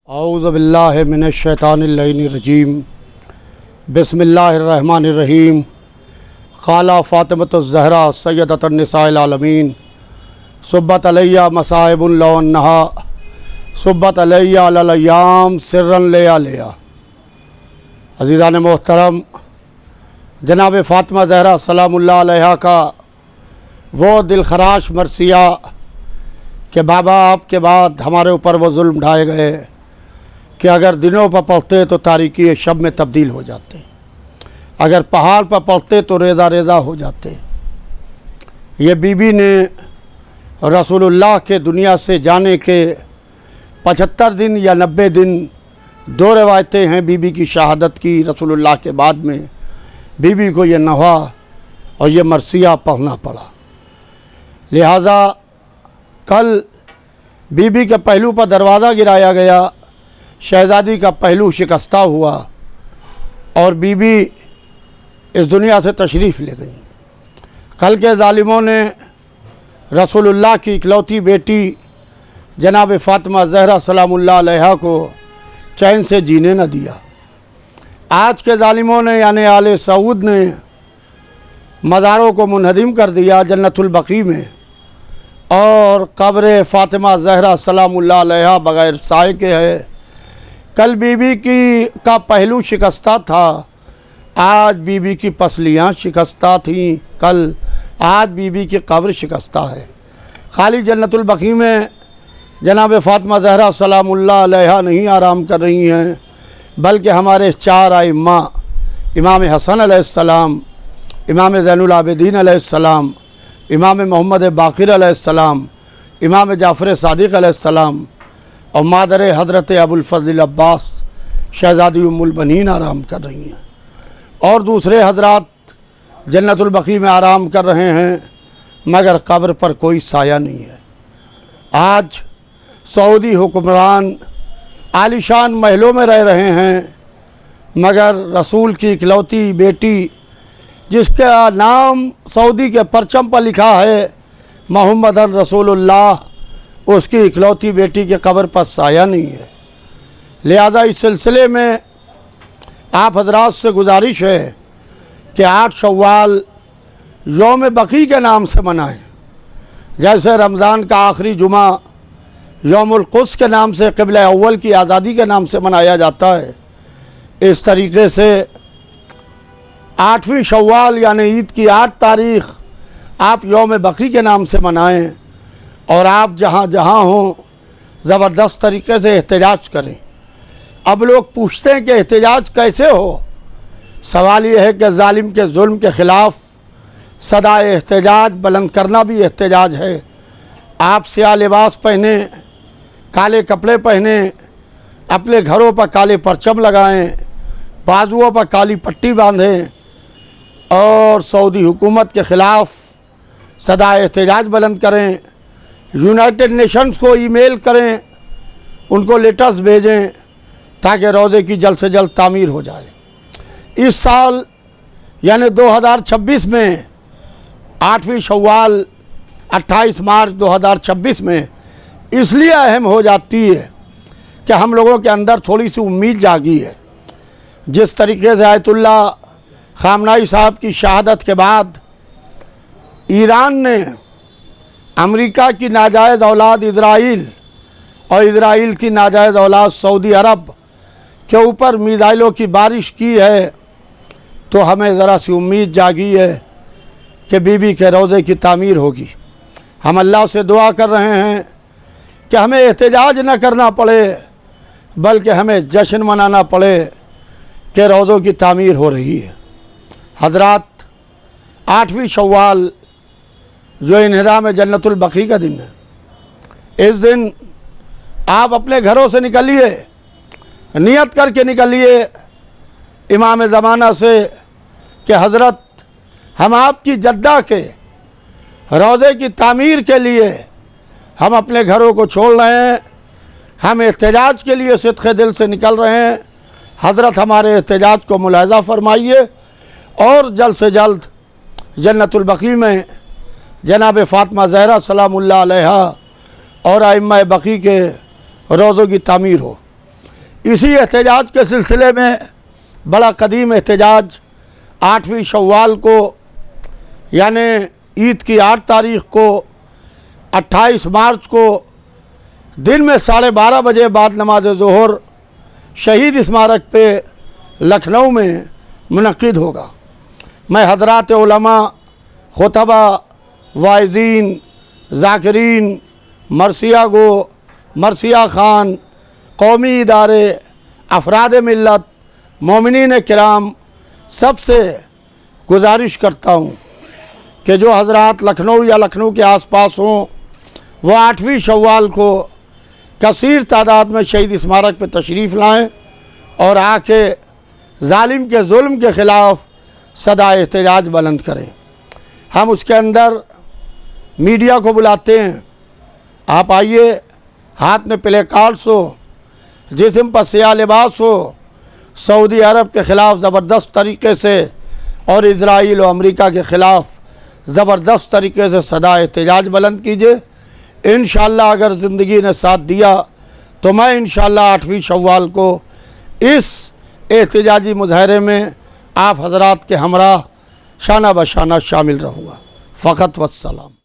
औज़ु बिल्लाहि मिनश्शैतानिर्रजीम बिस्मिल्लाहिर्रहमानिर्रहीम। क़ाला फ़ातिमतुज़्ज़हरा सय्यदतुन निसाइल आलमीन सुब्बत अलैया मसाइबुन लौ अन्नहा सुब्बत अलैया अलल अय्याम सिर्रन लिया लिया। अज़ीज़ान मोहतरम, जनाब फ़ातिमा ज़हरा सलामुल्लाह अलैहा का वो दिलखराश मरसिया कि बाबा आपके बाद हमारे ऊपर वो जुल्म ढाए गए कि अगर दिनों पर पढ़ते तो तारीकी शब में तब्दील हो जाते, अगर पहाड़ पर पढ़ते तो रेज़ा रेज़ा हो जाते। ये बीबी ने रसूलुल्लाह के दुनिया से जाने के 75 दिन या 90 दिन, दो रवायतें हैं बीबी की शहादत की रसूलुल्लाह के बाद में बीबी को ये नवा और ये मरसिया पढ़ना पड़ा। लिहाजा कल बीबी के पहलू पर दरवाज़ा गिराया गया, शहज़ादी का पहलू शिकस्ता हुआ और बीबी इस दुनिया से तशरीफ़ ले गई। कल के ज़ालिमों ने रसूलुल्लाह की इकलौती बेटी जनाब फ़ातिमा ज़हरा सलामुल्लाह अलैहा को चैन से जीने न दिया। आज के ज़ालिमों ने यानी आले सऊद ने मज़ारों को मुनहदिम कर दिया जन्नतुल बकी में, और कब्र फ़ातिमा ज़हरा सलामुल्लाह अलैहा बग़ैर साए के है। कल बीबी की का पहलू शिकस्ता था, आज बीबी की पसलियाँ शिकस्ता थीं। कल आज बीबी की कब्र शिकस्ता है। खाली जन्नतुल बकी में जनाब फ़ातिमा ज़हरा सलामुल्लाह अलैहा नहीं आराम कर रही हैं, बल्कि हमारे चार आइम्मा इमाम हसन अलैहिस्सलाम, इमाम ज़ैनुल आबिदीन अलैहिस्सलाम, इमाम मोहम्मद बाक़िर अलैहिस्सलाम, इमाम जाफ़र सादिक़ अलैहिस्सलाम और मादर हज़रत अबुल फ़ज़ल अब्बास शहज़ादी उम्मुल बनीन आराम कर रही हैं, और दूसरे हज़रात जन्नतुल बकी में आराम कर रहे हैं, मगर कब्र पर कोई साया नहीं है। आज सऊदी हुक्मरान आलीशान महलों में रह रहे हैं, मगर रसूल की इकलौती बेटी जिसका नाम सऊदी के परचम पर लिखा है मोहम्मदन रसूलुल्लाह, उसकी इकलौती बेटी के कब्र पर साया नहीं है। लिहाजा इस सिलसिले में आप हजरात से गुजारिश है कि 8 शव्वाल यौम बकी के नाम से मनाएं, जैसे रमज़ान का आखिरी जुमा यौमुल क़ुद्स के नाम से, क़िबला अव्वल की आज़ादी के नाम से मनाया जाता है। इस तरीके से 8वीं शव्वाल यानी ईद की 8 तारीख़ आप यौम बकी के नाम से मनाएं, और आप जहाँ जहाँ हों ज़बरदस्त तरीके से एहतजाज करें। अब लोग पूछते हैं कि एहतजाज कैसे हो। सवाल ये है कि ज़ालिम के जुल्म के ख़िलाफ़ सदा एहतजाज बुलंद करना भी एहतजाज है। आप स्याह लिबास पहने, काले कपड़े पहने, अपने घरों पर काले परचम लगाएं, बाजुओं पर काली पट्टी बांधें और सऊदी हुकूमत के ख़िलाफ़ सदा एहतजाज बुलंद करें। यूनाइटेड नेशंस को ईमेल करें, उनको लेटर्स भेजें ताकि रोज़े की जल्द से जल्द तामीर हो जाए। इस साल यानी 2026 में 8वीं शव्वाल 28 मार्च 2026 में इसलिए अहम हो जाती है कि हम लोगों के अंदर थोड़ी सी उम्मीद जागी है। जिस तरीके से आयतुल्लाह ख़ामनाई साहब की शहादत के बाद ईरान ने अमेरिका की नाजायज़ औलाद इज़राइल और इज़राइल की नाजायज़ औलाद सऊदी अरब के ऊपर मिसाइलों की बारिश की है, तो हमें ज़रा सी उम्मीद जागी है कि बीबी के रोज़े की तामीर होगी। हम अल्लाह से दुआ कर रहे हैं कि हमें एहतजाज न करना पड़े, बल्कि हमें जश्न मनाना पड़े कि रोज़ों की तामीर हो रही है। हज़रात, 8वीं शव्वाल जो इन्हिदाम जन्नतुल बकी का दिन है, इस दिन आप अपने घरों से निकलिए, नियत करके निकलिए इमाम ज़माना से कि हज़रत हम आपकी जद्दा के रोज़े की तामीर के लिए हम अपने घरों को छोड़ रहे हैं, हम एहतजाज के लिए सिद्क़े दिल से निकल रहे हैं। हज़रत हमारे एहतजाज को मुलाहिज़ा फरमाइए और जल्द से जल्द जन्नतुल बकी में जनाब फ़ातिमा ज़हरा सलामुल्लाह अलैहा और आइम्मा बकी के रोज़ों की तामीर हो। इसी एहतजाज के सिलसिले में बड़ा कदीम एहतजाज 8वीं शव्वाल को यानि ईद की 8 तारीख़ को 28 मार्च को दिन में 12:30 बजे बाद नमाज ज़ोहर शहीद स्मारक पे लखनऊ में मुनक़िद होगा। मैं हज़रात उलमा, खुतबा, वाइज़ीन, ज़ाकिरीन, मरसिया गो, मरसिया ख़ान, कौमी इदारे, अफराद मिल्लत, मोमिनीन किराम सबसे गुजारिश करता हूँ कि जो हज़रात लखनऊ या लखनऊ के आसपास हों वो 8वीं शव्वाल को कसीर तादाद में शहीद स्मारक पर तशरीफ़ लाएँ और आके जालिम के जुल्म के ख़िलाफ़ सदा एहतजाज बुलंद करें। हम उसके अंदर मीडिया को बुलाते हैं, आप आइए, हाथ में प्ले कार्ड्स हो, जिस्म पर सियाह लिबास हो, सऊदी अरब के ख़िलाफ़ ज़बरदस्त तरीके से और इज़राइल और अमेरिका के ख़िलाफ़ ज़बरदस्त तरीके से सदा एहतजाज बुलंद कीजिए। इंशाअल्लाह अगर ज़िंदगी ने साथ दिया तो मैं इंशाअल्लाह 8वीं शव्वाल को इस एहतजाजी मुजाहरे में आप हज़रात के हमरा शाना बशाना शामिल रहूँगा। फ़क़त वस्सलाम।